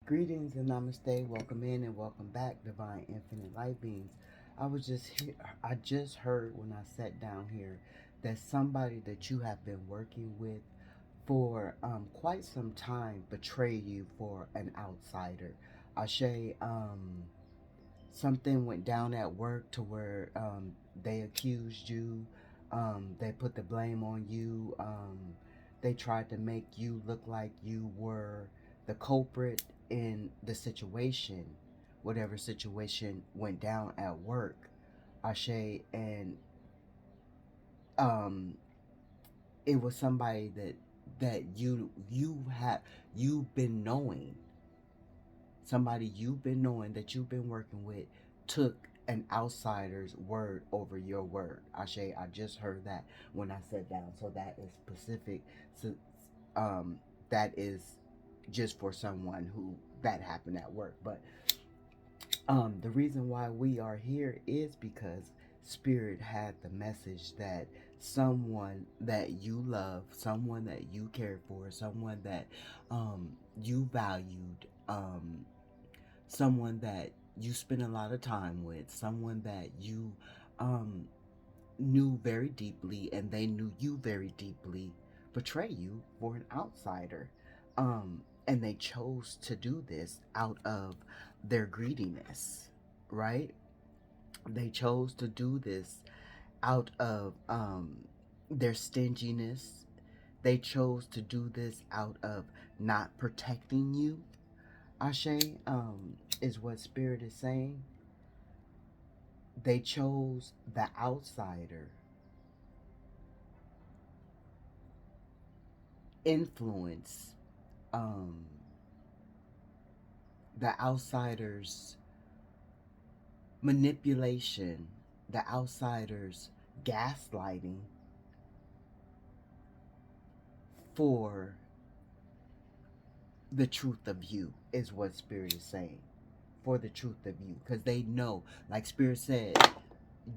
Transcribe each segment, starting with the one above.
Greetings and namaste. Welcome in and welcome back, divine infinite light beings. I just heard when I sat down here that somebody that you have been working with for quite some time betrayed you for an outsider. Ashe, something went down at work to where they accused you, they put the blame on you, they tried to make you look like you were the culprit in the situation, whatever situation went down at work, Ashe, and um, it was somebody that you've been knowing, somebody you've been knowing that you've been working with took an outsider's word over your word. Ashe, I just heard that when I sat down. So that is specific. So, um, that is just for someone who that happened at work. But the reason why we are here is because Spirit had the message that someone that you love, someone that you cared for, someone that you valued, someone that you spent a lot of time with, someone that you um, knew very deeply and they knew you very deeply, betray you for an outsider. And they chose to do this out of their greediness, right? They chose to do this out of their stinginess. They chose to do this out of not protecting you. Ashe, is what Spirit is saying. They chose the outsider influence, um, the outsider's manipulation, the outsider's gaslighting for the truth of you, is what Spirit is saying. For the truth of you. Because they know, like Spirit said,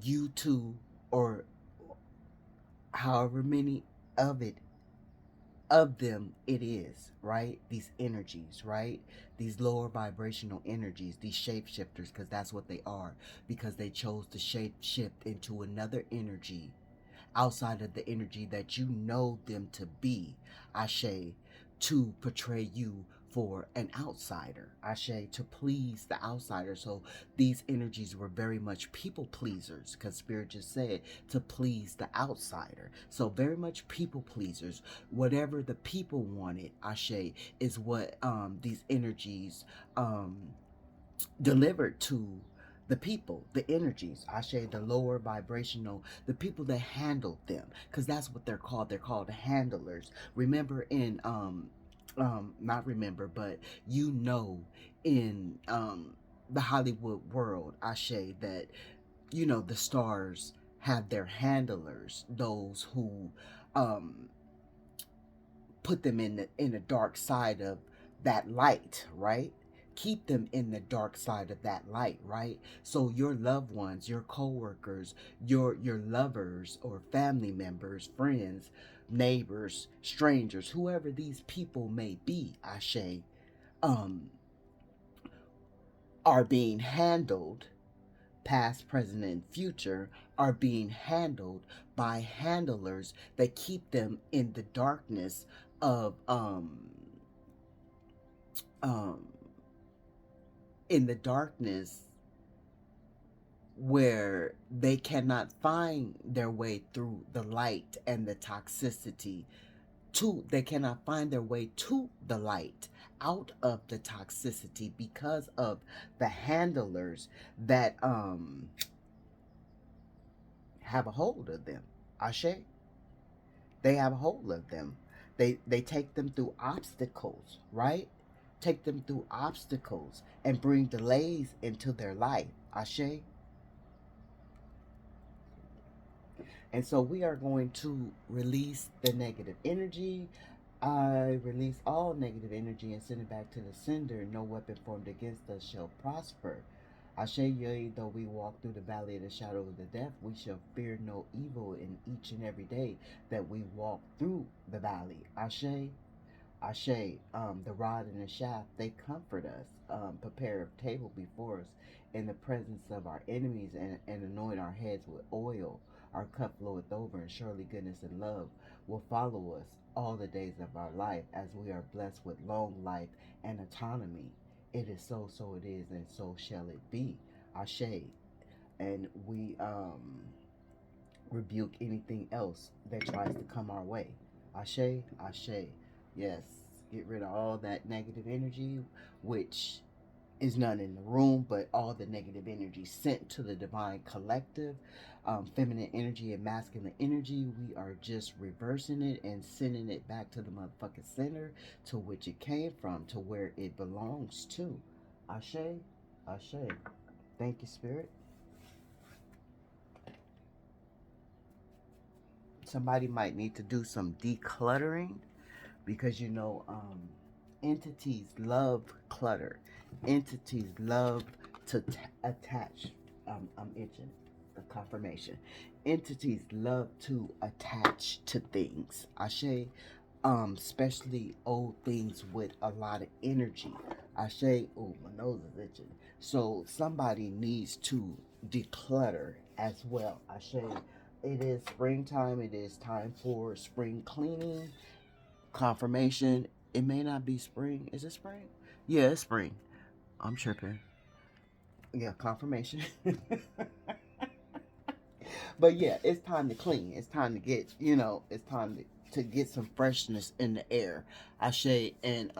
you two, or however many of it of them it is, right? These energies, right? These lower vibrational energies, these shapeshifters, because that's what they are, because they chose to shape shift into another energy outside of the energy that you know them to be, Ashe, to portray you for an outsider, Ashe, to please the outsider. So these energies were very much people pleasers, because Spirit just said to please the outsider. So very much people pleasers. Whatever the people wanted, Ashe, is what these energies delivered to the people, the energies, Ashe, the lower vibrational, the people that handled them, because that's what they're called. They're called handlers. Remember in not remember, but in the Hollywood world, Ashe, that the stars have their handlers, those who um put them in the dark side of that light, right? Keep them in the dark side of that light, right? So your loved ones, your co-workers, your lovers or family members, friends, neighbors, strangers, whoever these people may be, Ashe, um, are being handled, past, present, and future, are being handled by handlers that keep them in the darkness of um in the darkness, where they cannot find their way through the light and the toxicity, to they cannot find their way to the light, out of the toxicity, because of the handlers that have a hold of them, Ashe. They have a hold of them. They take them through obstacles, right? Take them through obstacles and bring delays into their life, Ashe. And so we are going to release the negative energy. I release all negative energy and send it back to the sender. No weapon formed against us shall prosper. Ashe, yea, though we walk through the valley of the shadow of the death, we shall fear no evil in each and every day that we walk through the valley. Ashe, Ashe, the rod and the shaft, they comfort us, prepare a table before us in the presence of our enemies, and anoint our heads with oil. Our cup floweth over, and surely goodness and love will follow us all the days of our life, as we are blessed with long life and autonomy. It is so, so it is, and so shall it be. Ashe. And we rebuke anything else that tries to come our way. Ashe, ashe. Yes, get rid of all that negative energy, which is none in the room, but all the negative energy sent to the divine collective, feminine energy and masculine energy. We are just reversing it and sending it back to the motherfucking center to which it came from, to where it belongs to. Ashe, ashe. Thank you, Spirit. Somebody might need to do some decluttering, because entities love clutter. Entities love to attach. I'm itching the confirmation. Entities love to attach to things. Ashe, especially old things with a lot of energy. Ashe, oh, my nose is itching. So somebody needs to declutter as well. Ashe, it is springtime. It is time for spring cleaning. Confirmation. It may not be spring. Is it spring? Yeah, it's spring. I'm tripping. Yeah, confirmation. But yeah, it's time to clean. It's time to get, it's time to get some freshness in the air. Ashe, and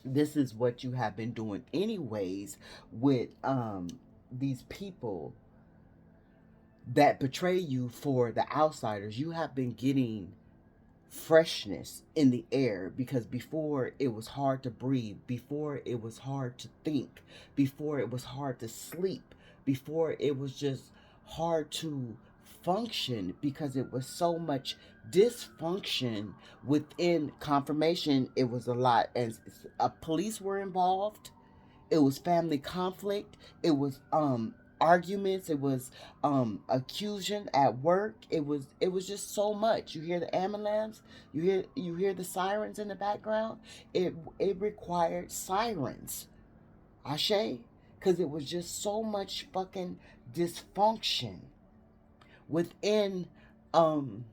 this is what you have been doing anyways with these people that betray you for the outsiders. You have been getting freshness in the air, because before it was hard to breathe, before it was hard to think, before it was hard to sleep, before it was just hard to function, because it was so much dysfunction within confirmation. It was a lot, and police were involved. It was family conflict. It was arguments. It was accusation at work. It was just so much. You hear the ambulance. You hear the sirens in the background. It required sirens. Ashe, because it was just so much fucking dysfunction within um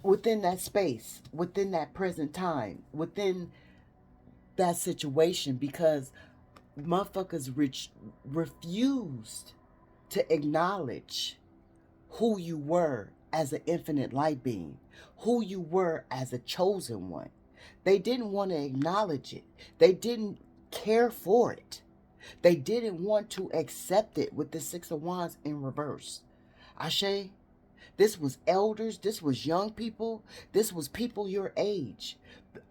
within that space, within that present time, within that situation, because motherfuckers refused to acknowledge who you were as an infinite light being, who you were as a chosen one. They didn't want to acknowledge it. They didn't care for it. They didn't want to accept it with the Six of Wands in reverse. Ashe, this was elders, this was young people, this was people your age.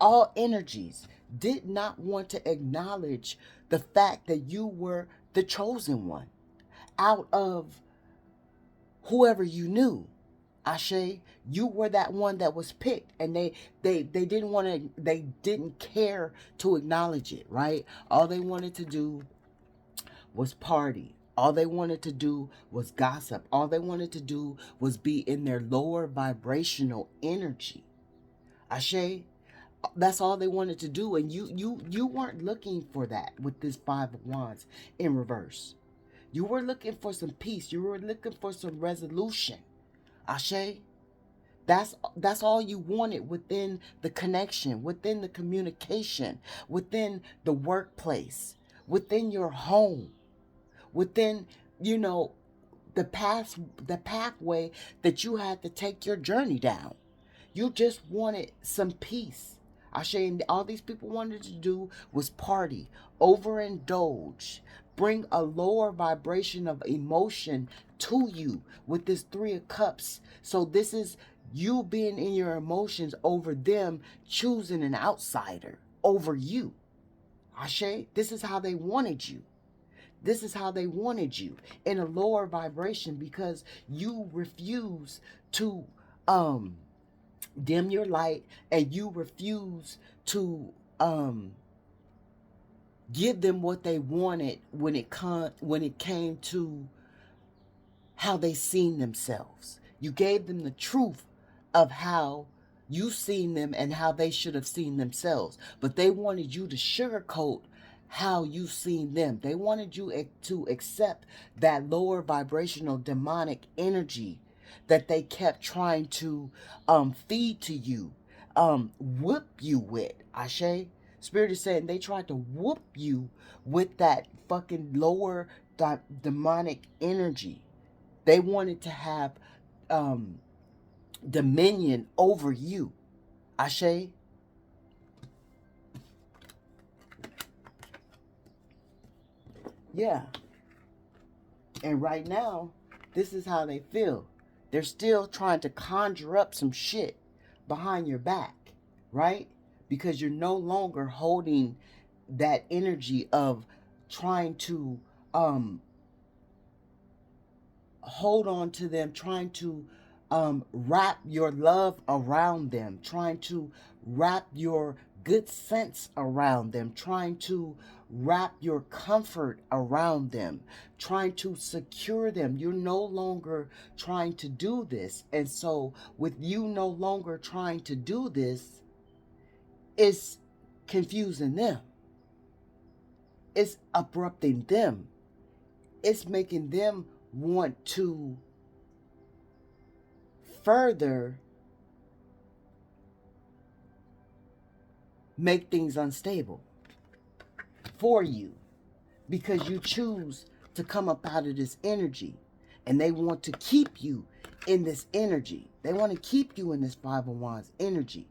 All energies did not want to acknowledge the fact that you were the chosen one out of whoever you knew. Ashe, you were that one that was picked, and they didn't want to, they didn't care to acknowledge it, right? All they wanted to do was party. All they wanted to do was gossip. All they wanted to do was be in their lower vibrational energy. Ashe, that's all they wanted to do, and you weren't looking for that with this Five of Wands in reverse. You were looking for some peace. You were looking for some resolution. Ashe, that's all you wanted within the connection, within the communication, within the workplace, within your home, within, you know, the pathway that you had to take your journey down. You just wanted some peace. Ashe, all these people wanted to do was party, overindulge, bring a lower vibration of emotion to you with this Three of Cups. So this is you being in your emotions over them choosing an outsider over you. Ashe, this is how they wanted you. This is how they wanted you, in a lower vibration, because you refuse to dim your light, and you refuse to give them what they wanted when it came to how they seen themselves. You gave them the truth of how You seen them and how they should have seen themselves. But they wanted you to sugarcoat how you seen them. They wanted you to accept that lower vibrational demonic energy that they kept trying to feed to you, whoop you with. Ashe? Spirit is saying they tried to whoop you with that fucking lower demonic energy. They wanted to have dominion over you. Ashe? Yeah. And right now, this is how they feel. They're still trying to conjure up some shit behind your back, right? Because you're no longer holding that energy of trying to hold on to them, trying to wrap your love around them, trying to wrap your good sense around them, trying to wrap your comfort around them, trying to secure them. You're no longer trying to do this. And so with you no longer trying to do this, it's confusing them. It's abrupting them. It's making them want to further make things unstable for you because you choose to come up out of this energy, and they want to keep you in this energy. They want to keep you in this Five of Wands energy.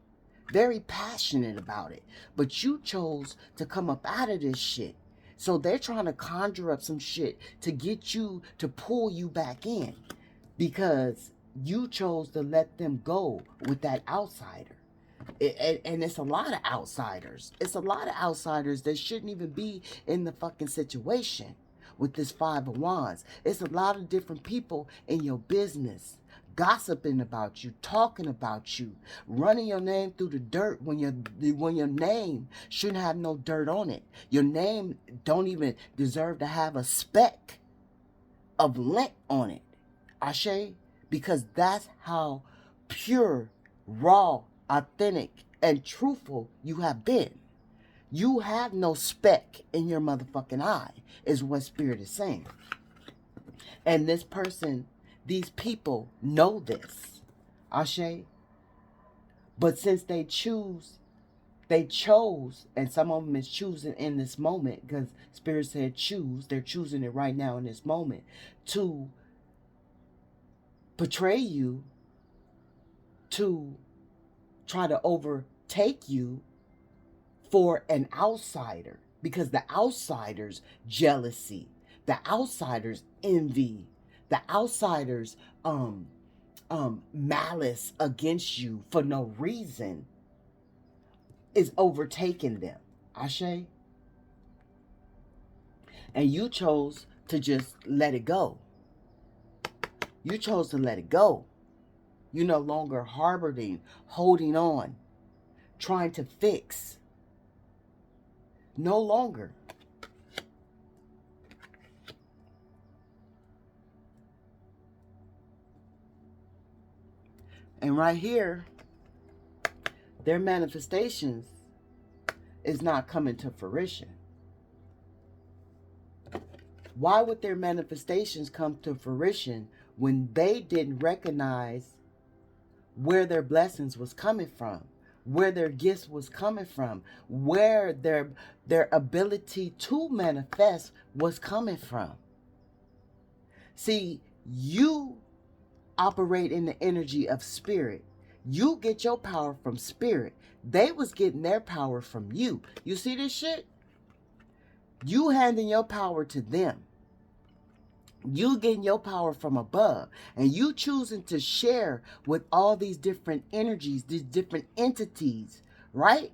Very passionate about it, but you chose to come up out of this shit. So they're trying to conjure up some shit to get you to pull you back in because you chose to let them go with that outsider. And it's a lot of outsiders. It's a lot of outsiders that shouldn't even be in the fucking situation with this Five of Wands. It's a lot of different people in your business gossiping about you, talking about you, running your name through the dirt when your name shouldn't have no dirt on it. Your name don't even deserve to have a speck of lint on it. Ashe? Because that's how pure, raw, authentic, and truthful you have been. You have no speck in your motherfucking eye, is what Spirit is saying. And this person, these people know this. Ashe? But since they chose, and some of them is choosing in this moment, because Spirit said choose, they're choosing it right now in this moment, to portray you, to try to overtake you for an outsider, because the outsiders jealousy, the outsiders envy, the outsiders malice against you for no reason is overtaking them. Ashe? And you chose to just let it go. You chose to let it go. You're no longer harboring, holding on, trying to fix. No longer. And right here, their manifestations is not coming to fruition. Why would their manifestations come to fruition when they didn't recognize where their blessings was coming from, where their gifts was coming from, where their ability to manifest was coming from? See, you operate in the energy of spirit. You get your power from spirit. They was getting their power from you. You see this shit? You handing your power to them. You getting your power from above, and you choosing to share with all these different energies, these different entities, right?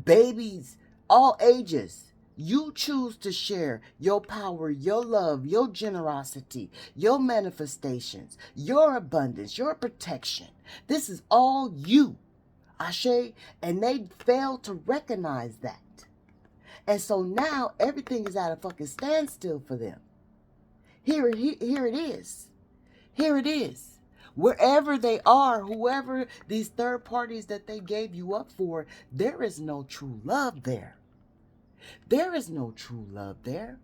Babies, all ages. You choose to share your power, your love, your generosity, your manifestations, your abundance, your protection. This is all you, Ashe, and they fail to recognize that. And so now everything is at a fucking standstill for them. Here it is. Here it is. Wherever they are, whoever these third parties that they gave you up for, there is no true love there. There is no true love there.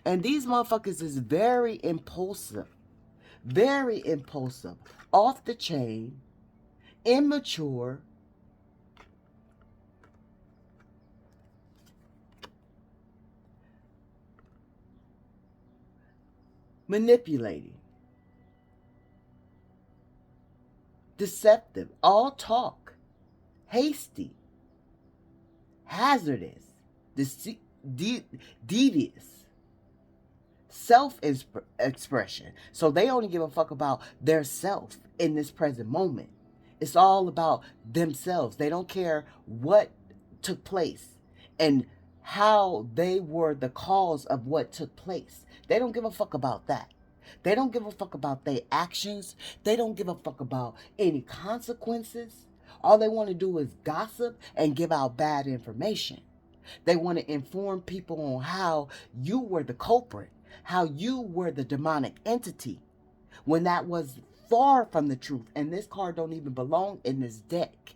And these motherfuckers is very impulsive, off the chain, immature, manipulating, deceptive, all talk, hasty, hazardous, devious, self-expression. So they only give a fuck about their self in this present moment. It's all about themselves. They don't care what took place and how they were the cause of what took place. They don't give a fuck about that. They don't give a fuck about their actions. They don't give a fuck about any consequences. All they want to do is gossip and give out bad information. They want to inform people on how you were the culprit, how you were the demonic entity, when that was far from the truth. And this card don't even belong in this deck.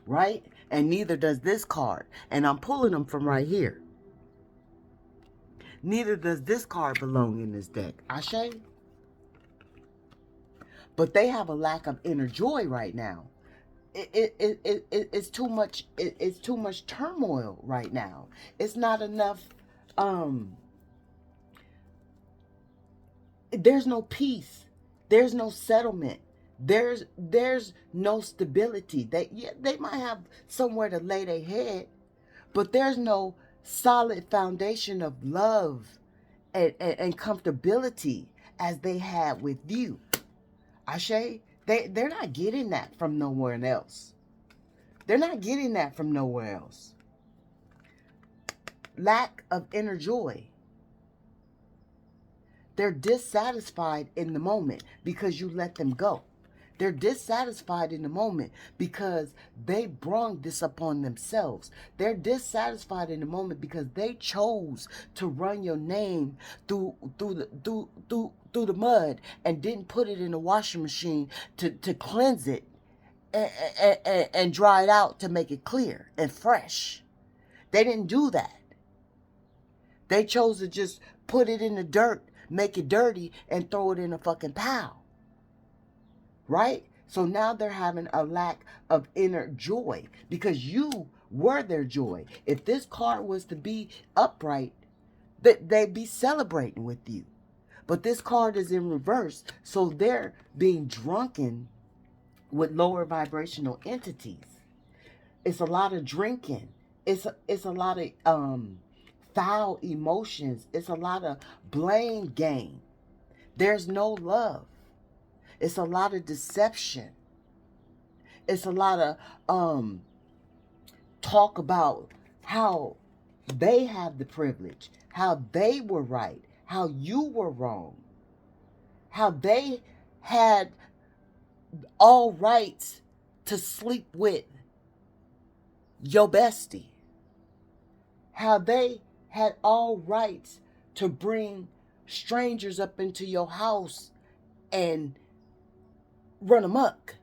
Right? And neither does this card. And I'm pulling them from right here. Neither does this card belong in this deck. Ashe? But they have a lack of inner joy right now. It's too much. It's too much turmoil right now. It's not enough. There's no peace. There's no settlement. There's no stability. They might have somewhere to lay their head, but there's no solid foundation of love and comfortability as they had with you. Ashe, they're not getting that from nowhere else. They're not getting that from nowhere else. Lack of inner joy. They're dissatisfied in the moment because you let them go. They're dissatisfied in the moment because they brought this upon themselves. They're dissatisfied in the moment because they chose to run your name through the mud and didn't put it in the washing machine to cleanse it and dry it out to make it clear and fresh. They didn't do that. They chose to just put it in the dirt, make it dirty, and throw it in a fucking pile. Right? So now they're having a lack of inner joy because you were their joy. If this card was to be upright, they'd be celebrating with you. But this card is in reverse, so they're being drunken with lower vibrational entities. It's a lot of drinking. It's a lot of foul emotions. It's a lot of blame game. There's no love. It's a lot of deception. It's a lot of talk about how they have the privilege, how they were right, how you were wrong, how they had all rights to sleep with your bestie, how they had all rights to bring strangers up into your house and run amok,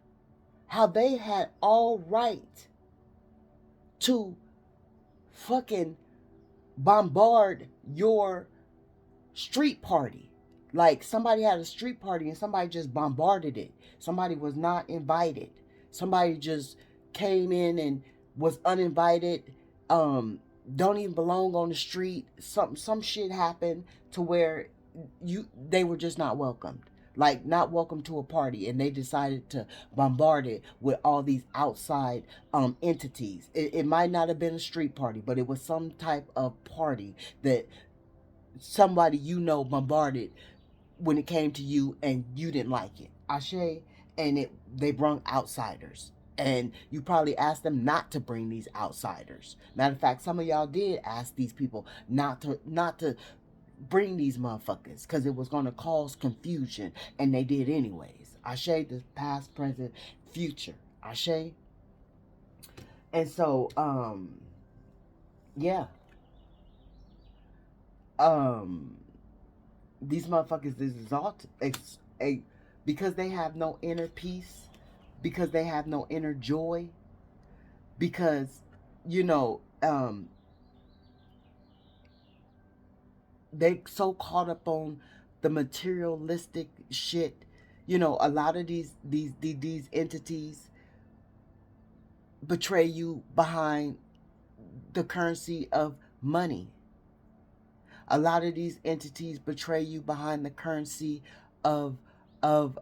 how they had all right to fucking bombard your street party. Like somebody had a street party and somebody just bombarded it. Somebody was not invited. Somebody just came in and was uninvited. Don't even belong on the street. Some shit happened to where they were just not welcomed. Like not welcome to a party, and they decided to bombard it with all these outside entities. It might not have been a street party, but it was some type of party that somebody bombarded when it came to you and you didn't like it. Ashe, and they brought outsiders. And you probably asked them not to bring these outsiders. Matter of fact, some of y'all did ask these people not to bring these motherfuckers because it was going to cause confusion, and they did anyways. Ashe, the past, present, future. Ashe. And so, yeah. These motherfuckers is because they have no inner peace, because they have no inner joy, because, you know, they so caught up on the materialistic shit. You know, a lot of these entities betray you behind the currency of money. A lot of these entities betray you behind the currency of of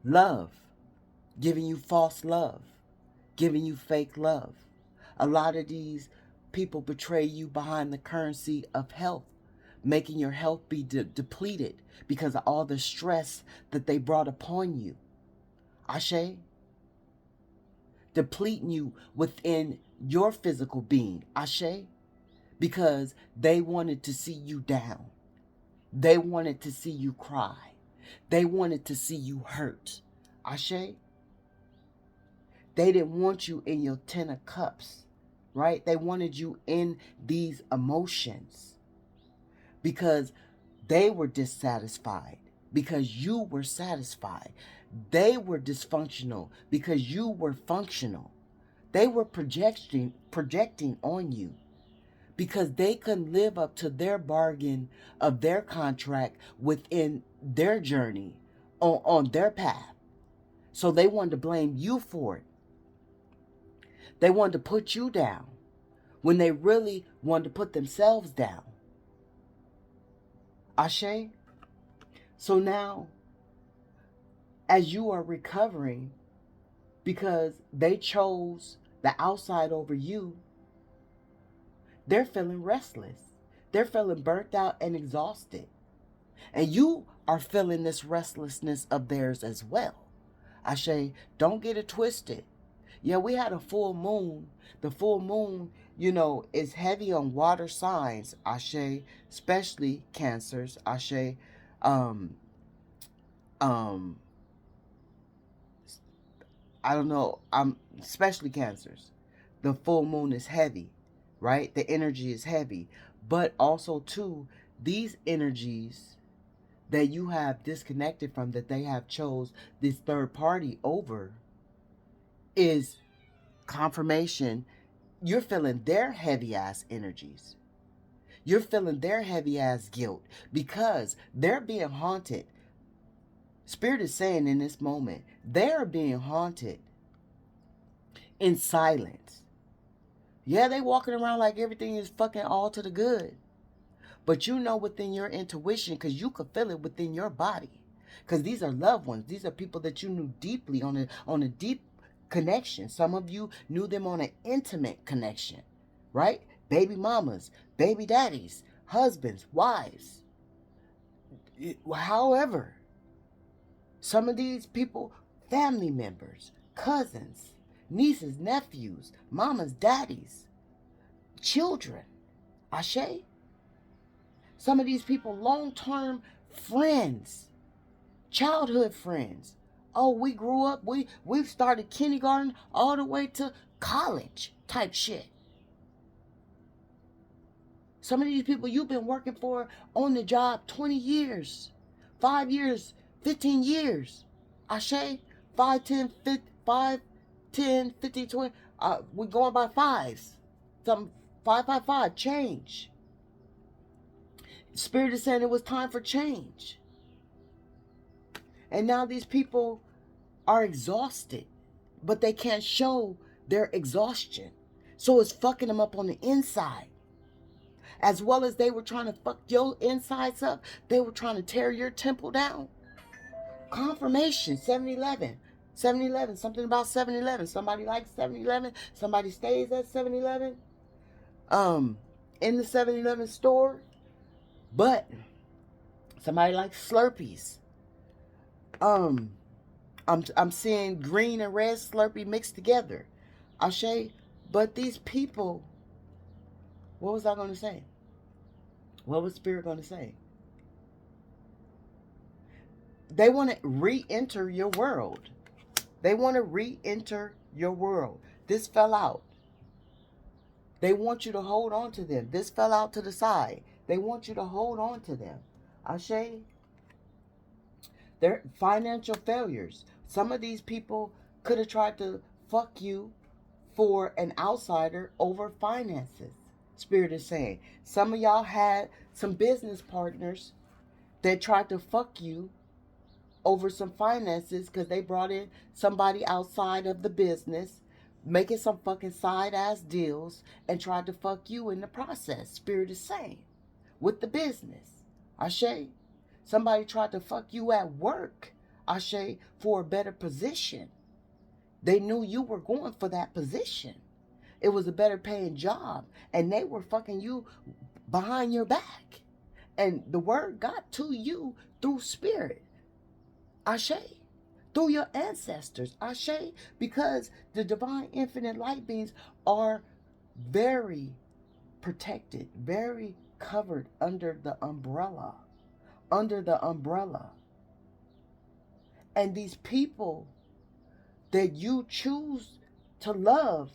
love, giving you false love, giving you fake love. A lot of these people betray you behind the currency of health, making your health be depleted because of all the stress that they brought upon you. Ashe? Depleting you within your physical being. Ashe? Because they wanted to see you down. They wanted to see you cry. They wanted to see you hurt. Ashe? They didn't want you in your 10 of cups, right? They wanted you in these emotions because they were dissatisfied, because you were satisfied. They were dysfunctional because you were functional. They were projecting on you because they couldn't live up to their bargain of their contract within their journey on their path. So they wanted to blame you for it. They wanted to put you down when they really wanted to put themselves down. Ashe? So now, as you are recovering because they chose the outside over you, they're feeling restless. They're feeling burnt out and exhausted. And you are feeling this restlessness of theirs as well. Ashe, don't get it twisted. Yeah, we had a full moon. The full moon, you know, is heavy on water signs. Ashe, especially Cancers. Ashe, I don't know. Especially Cancers. The full moon is heavy, right? The energy is heavy, but also too, these energies that you have disconnected from, that they have chose this third party over, is confirmation. You're feeling their heavy ass energies. You're feeling their heavy ass guilt because they're being haunted. Spirit is saying in this moment, they're being haunted in silence. Yeah, they walking around like everything is fucking all to the good. But you know within your intuition, because you could feel it within your body. Because these are loved ones. These are people that you knew deeply on a deep connection. Some of you knew them on an intimate connection, right? Baby mamas, baby daddies, husbands, wives. However, some of these people, family members, cousins, nieces, nephews, mamas, daddies, children. Ashe? Some of these people, long-term friends, childhood friends. Oh, we grew up, we've started kindergarten all the way to college type shit. Some of these people you've been working for on the job 20 years, 5 years, 15 years. Ashe, 5, 10, 50, 5, 10, 15, 20. We're going by fives. Some 5, 5, 5, change. Spirit is saying it was time for change. And now these people are exhausted, but they can't show their exhaustion. So it's fucking them up on the inside. As well as they were trying to fuck your insides up, they were trying to tear your temple down. Confirmation, 7-Eleven. 7-Eleven, something about 7-Eleven. Somebody likes 7-Eleven. Somebody stays at 7-Eleven. In the 7-Eleven store. But somebody likes Slurpees. I'm seeing green and red Slurpee mixed together. Ashe, but these people, what was I going to say? What was Spirit going to say? They want to re-enter your world. They want to re-enter your world. This fell out. They want you to hold on to them. This fell out to the side. They want you to hold on to them. Ashe, They're financial failures. Some of these people could have tried to fuck you for an outsider over finances. Spirit is saying some of y'all had some business partners that tried to fuck you over some finances because they brought in somebody outside of the business, making some fucking side ass deals, and tried to fuck you in the process. Spirit is saying with the business. Ashe. Somebody tried to fuck you at work. Ashe, for a better position. They knew you were going for that position. It was a better paying job. And they were fucking you behind your back. And the word got to you through spirit. Ashe. Through your ancestors. Ashe. Because the divine infinite light beings are very protected, very covered under the umbrella. Under the umbrella. And these people that you choose to love,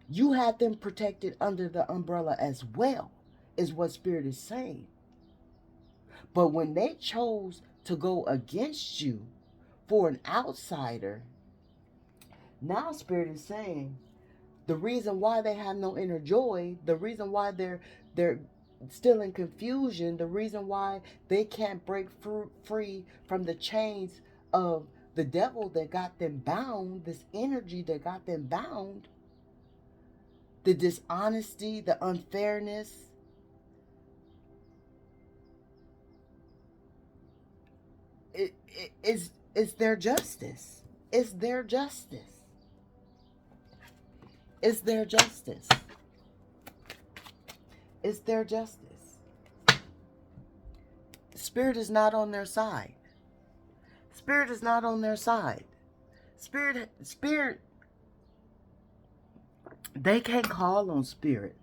you have them protected under the umbrella as well, is what Spirit is saying. But when they chose to go against you for an outsider, now Spirit is saying the reason why they have no inner joy, the reason why they're still in confusion, the reason why they can't break free from the chains of the devil that got them bound, this energy that got them bound, the dishonesty, the unfairness, it's their justice. It's their justice. It's their justice. It's their justice. Spirit is not on their side. Spirit is not on their side. Spirit, they can't call on Spirit.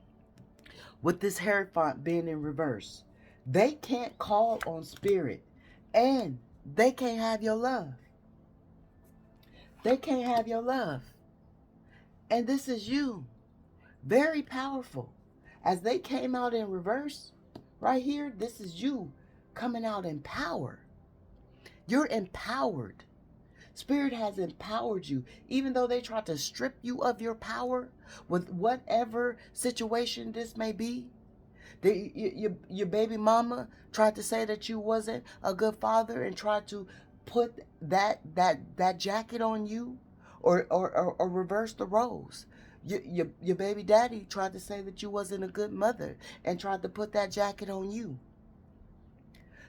With this Hierophant being in reverse, they can't call on Spirit, and they can't have your love. They can't have your love. And this is you. Very powerful. As they came out in reverse, right here, this is you coming out in power. You're empowered. Spirit has empowered you. Even though they tried to strip you of your power with whatever situation this may be. Your baby mama tried to say that you wasn't a good father and tried to put that jacket on you, or reverse the roles. Your baby daddy tried to say that you wasn't a good mother and tried to put that jacket on you.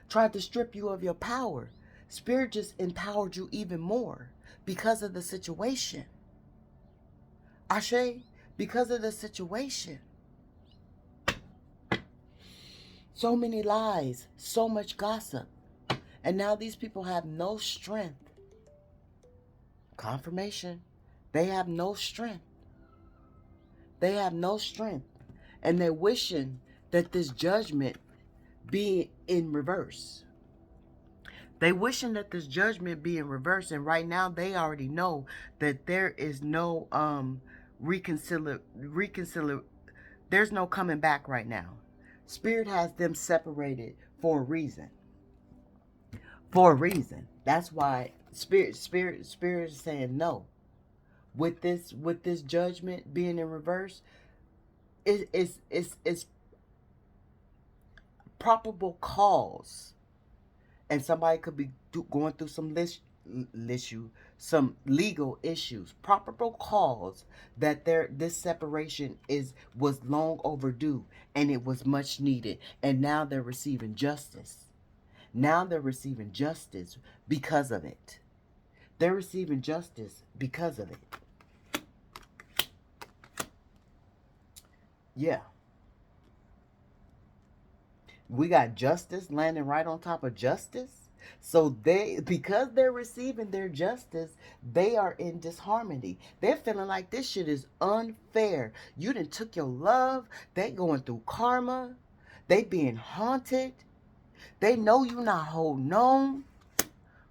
Tried to strip you of your power. Spirit just empowered you even more because of the situation. Ashe, because of the situation. So many lies, so much gossip. And now these people have no strength. Confirmation. They have no strength. They have no strength. And they're wishing that this judgment be in reverse. They wishing that this judgment be in reverse. And right now they already know that there is no there's no coming back right now. Spirit has them separated for a reason. For a reason. That's why Spirit is saying no. With this judgment being in reverse, it's probable cause, and somebody could be going through some legal issues. Probable cause that this separation was long overdue, and it was much needed, and now they're receiving justice. Now they're receiving justice because of it. They're receiving justice because of it. Yeah. We got justice landing right on top of justice. So because they're receiving their justice, they are in disharmony. They're feeling like this shit is unfair. You done took your love. They going through karma. They being haunted. They know you not holding on,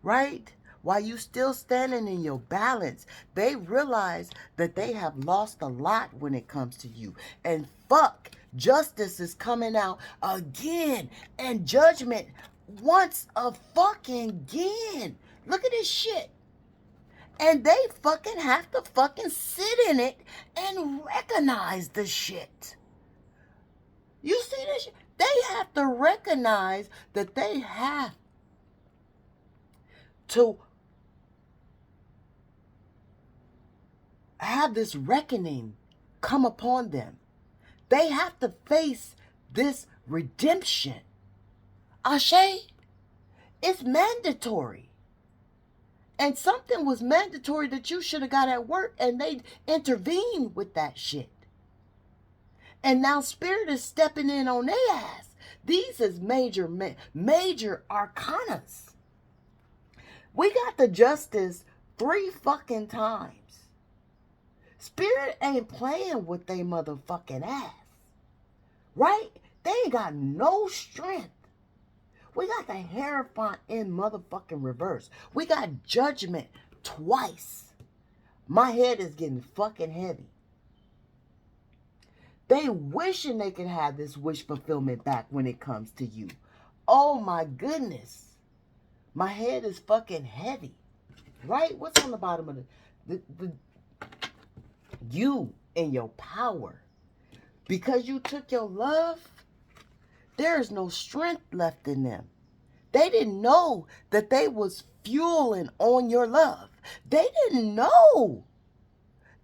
right? While you still standing in your balance, they realize that they have lost a lot when it comes to you. And fuck, justice is coming out again. And judgment once a fucking again. Look at this shit. And they fucking have to fucking sit in it and recognize the shit. You see this shit? They have to recognize that they have to have this reckoning come upon them. They have to face this redemption. Ashe, it's mandatory. And something was mandatory that you should have got at work, and they intervened with that shit. And now Spirit is stepping in on their ass. These is major arcanas. We got the justice 3 fucking times. Spirit ain't playing with they motherfucking ass. Right? They ain't got no strength. We got the Hierophant in motherfucking reverse. We got Judgment twice. My head is getting fucking heavy. They wishing they could have this wish fulfillment back when it comes to you. Oh my goodness. My head is fucking heavy. Right? What's on the bottom of the you and your power. Because you took your love, there is no strength left in them. They didn't know that they was fueling on your love. They didn't know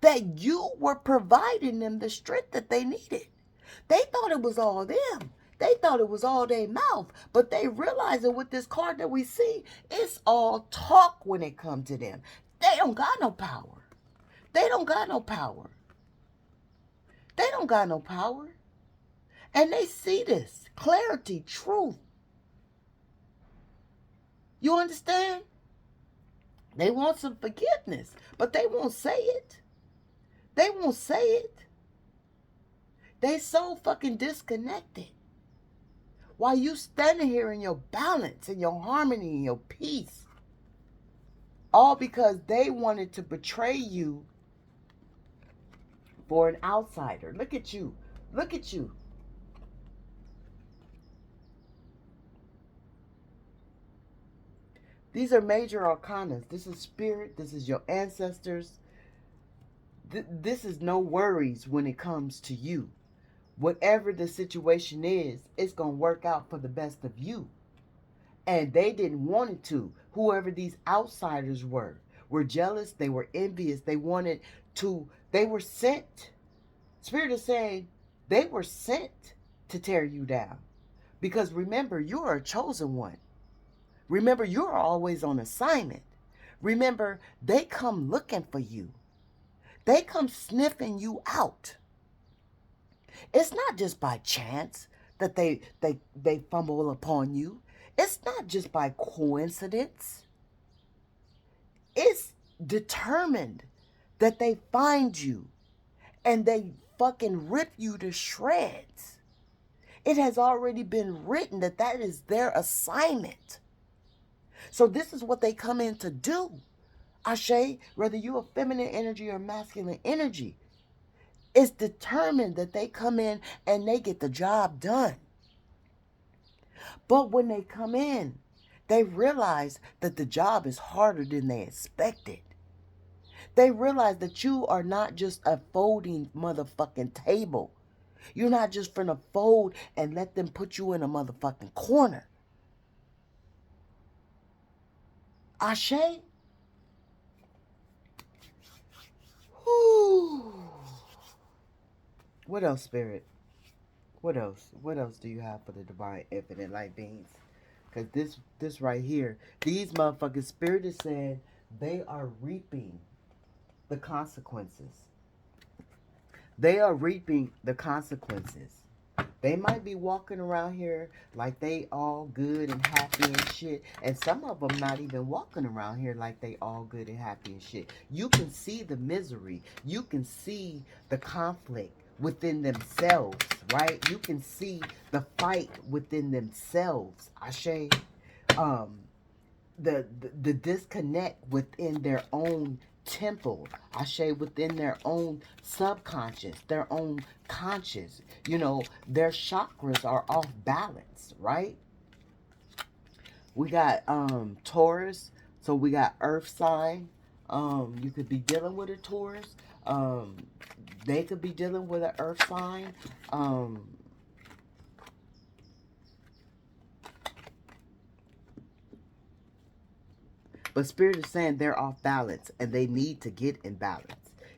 that you were providing them the strength that they needed. They thought it was all them. They thought it was all their mouth. But they realizing with this card that we see, it's all talk when it comes to them. They don't got no power. They don't got no power. They don't got no power. And they see this. Clarity, truth. You understand? They want some forgiveness, but they won't say it. They won't say it. They so fucking disconnected. While you standing here in your balance, in your harmony, in your peace. All because they wanted to betray you for an outsider. Look at you. Look at you. These are major arcanas. This is spirit. This is your ancestors. This is no worries when it comes to you. Whatever the situation is, it's going to work out for the best of you. And they didn't want it to. Whoever these outsiders were jealous. They were envious. They wanted to. They were sent. Spirit is saying they were sent to tear you down. Because remember, you are a chosen one. Remember, you're always on assignment. Remember, they come looking for you. They come sniffing you out. It's not just by chance that they fumble upon you. It's not just by coincidence. It's determined that they find you and they fucking rip you to shreds. It has already been written that that is their assignment. So this is what they come in to do. Ashe, whether you're a feminine energy or masculine energy, it's determined that they come in and they get the job done. But when they come in, they realize that the job is harder than they expected. They realize that you are not just a folding motherfucking table. You're not just finna fold and let them put you in a motherfucking corner. Ashe? Whew. What else, Spirit? What else? What else do you have for the divine infinite light beings? Because this right here, these motherfuckers, Spirit is saying they are reaping the consequences. They are reaping the consequences. They might be walking around here like they all good and happy and shit. And some of them not even walking around here like they all good and happy and shit. You can see the misery. You can see the conflict within themselves, right? You can see the fight within themselves. Ashe, the disconnect within their own temple, Ashe, within their own subconscious, their own conscious. You know, their chakras are off balance, right? We got Taurus. So we got earth sign. You could be dealing with a Taurus. Um, they could be dealing with an earth sign. Um, but Spirit is saying they're off balance and they need to get in balance.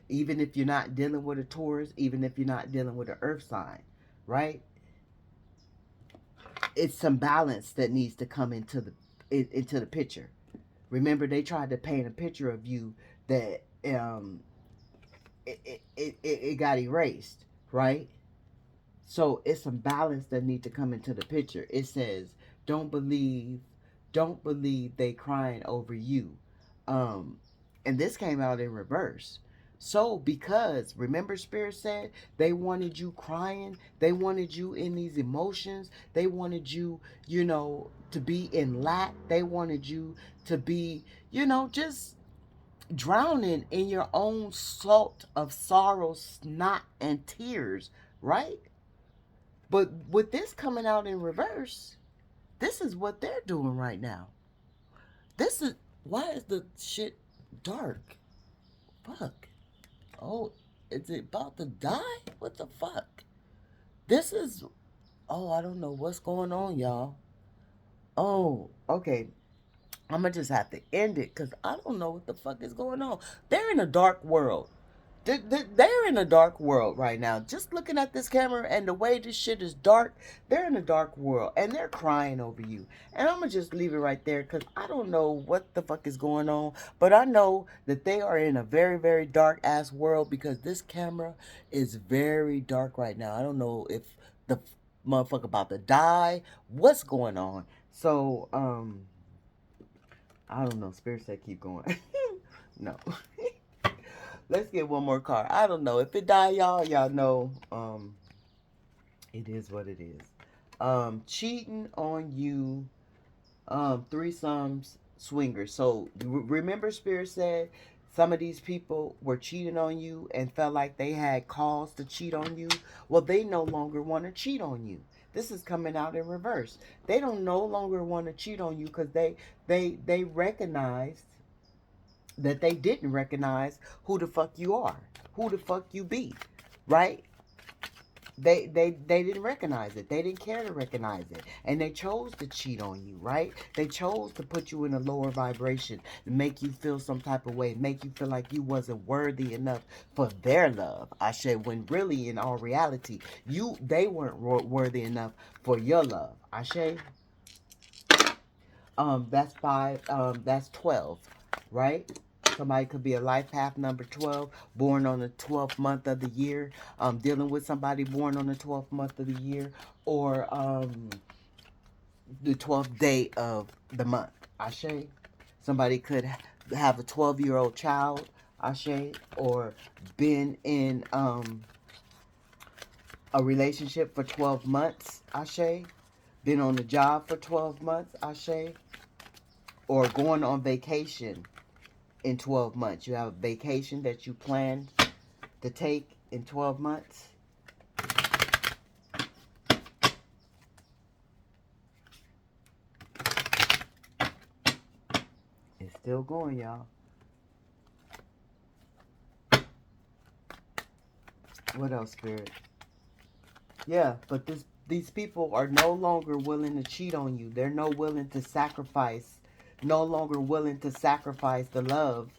Even if you're not dealing with a Taurus, even if you're not dealing with an earth sign, right? It's some balance that needs to come into the picture. Remember, they tried to paint a picture of you that it got erased, right? So it's some balance that need to come into the picture. It says, "Don't believe, don't believe they crying over you," um, and this came out in reverse. So because remember, Spirit said they wanted you crying, they wanted you in these emotions, they wanted you, to be in lack, they wanted you to be, just drowning in your own salt of sorrow, snot, and tears, right? But with this coming out in reverse, this is what they're doing right now. This is why is the shit dark? Fuck. Oh, is it about to die? What the fuck? This is I don't know what's going on, y'all. Oh, okay. I'm gonna just have to end it because I don't know what the fuck is going on. They're in a dark world. They're in a dark world right now. Just looking at this camera and the way this shit is dark, they're in a dark world and they're crying over you. And I'm gonna just leave it right there because I don't know what the fuck is going on, but I know that they are in a very, very dark ass world because this camera is very dark right now. I don't know if the motherfucker about to die. What's going on? So, I don't know. Spirit said keep going. No. Let's get one more card. I don't know. If it die, y'all know it is what it is. Cheating on you, threesomes, swingers. So remember Spirit said some of these people were cheating on you and felt like they had cause to cheat on you. Well, they no longer want to cheat on you. This is coming out in reverse. They don't no longer want to cheat on you because they recognized that they didn't recognize who the fuck you are, who the fuck you be, right? They didn't recognize it. They didn't care to recognize it. And they chose to cheat on you, right? They chose to put you in a lower vibration, make you feel some type of way, make you feel like you wasn't worthy enough for their love. I said when really in all reality, they weren't worthy enough for your love. I say that's 5, that's 12, right? Somebody could be a life path number 12, born on the 12th month of the year, dealing with somebody born on the 12th month of the year, or the 12th day of the month. Ashe. Somebody could have a 12-year-old child, Ashe, or been in a relationship for 12 months, Ashe, been on the job for 12 months, Ashe, or going on vacation in 12 months. You have a vacation that you plan to take in 12 months. It's still going, y'all. What else, Spirit? Yeah, but these people are no longer willing to cheat on you. They're no longer willing to sacrifice the love,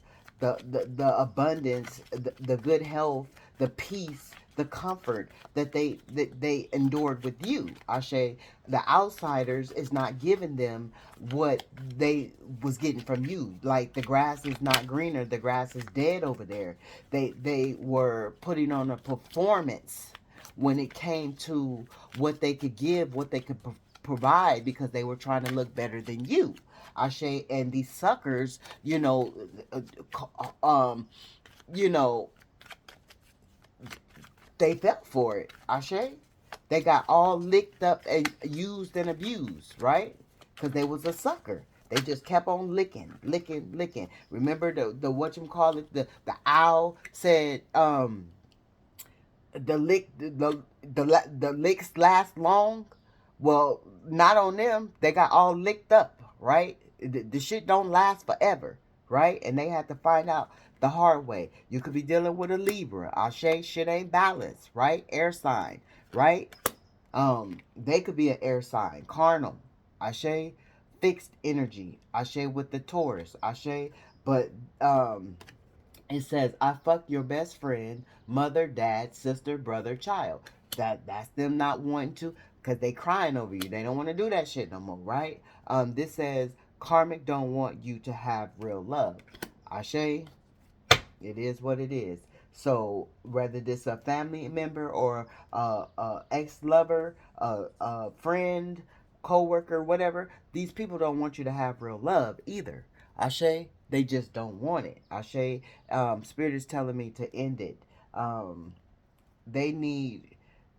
the abundance, the good health, the peace, the comfort that they endured with you. Ashe, the outsiders is not giving them what they was getting from you. Like the grass is not greener, the grass is dead over there. They were putting on a performance when it came to what they could give, what they could provide, because they were trying to look better than you. Ashe, and these suckers, um, you know, they fell for it. Ashe, they got all licked up and used and abused, right? Because they was a sucker. They just kept on licking, licking, licking. Remember the whatchamacallit, the owl said, the licks last long. Well, not on them. They got all licked up, right? The shit don't last forever, right? And they had to find out the hard way. You could be dealing with a Libra. Ashe, shit ain't balanced, right? Air sign, right? They could be an air sign, carnal. Ashe, fixed energy. Ashe with the Taurus. Ashe, but it says, I fuck your best friend, mother, dad, sister, brother, child. That's them not wanting to, because they crying over you. They don't want to do that shit no more, right? This says karmic don't want you to have real love. Ashe, it is what it is. So whether this a family member or ex-lover, friend, co-worker, whatever, these people don't want you to have real love either. Ashe, they just don't want it. Ashe, Spirit is telling me to end it. Um, they need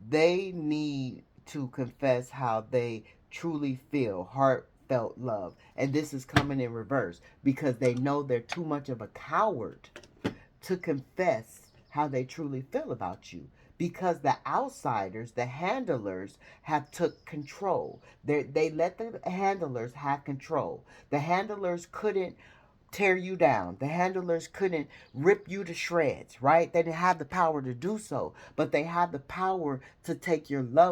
they need to confess how they truly feel, heartfelt love. And this is coming in reverse because they know they're too much of a coward to confess how they truly feel about you, because the outsiders, the handlers, have took control. They let the handlers have control. The handlers couldn't tear you down. The handlers couldn't rip you to shreds, right? They didn't have the power to do so, but they had the power to take your love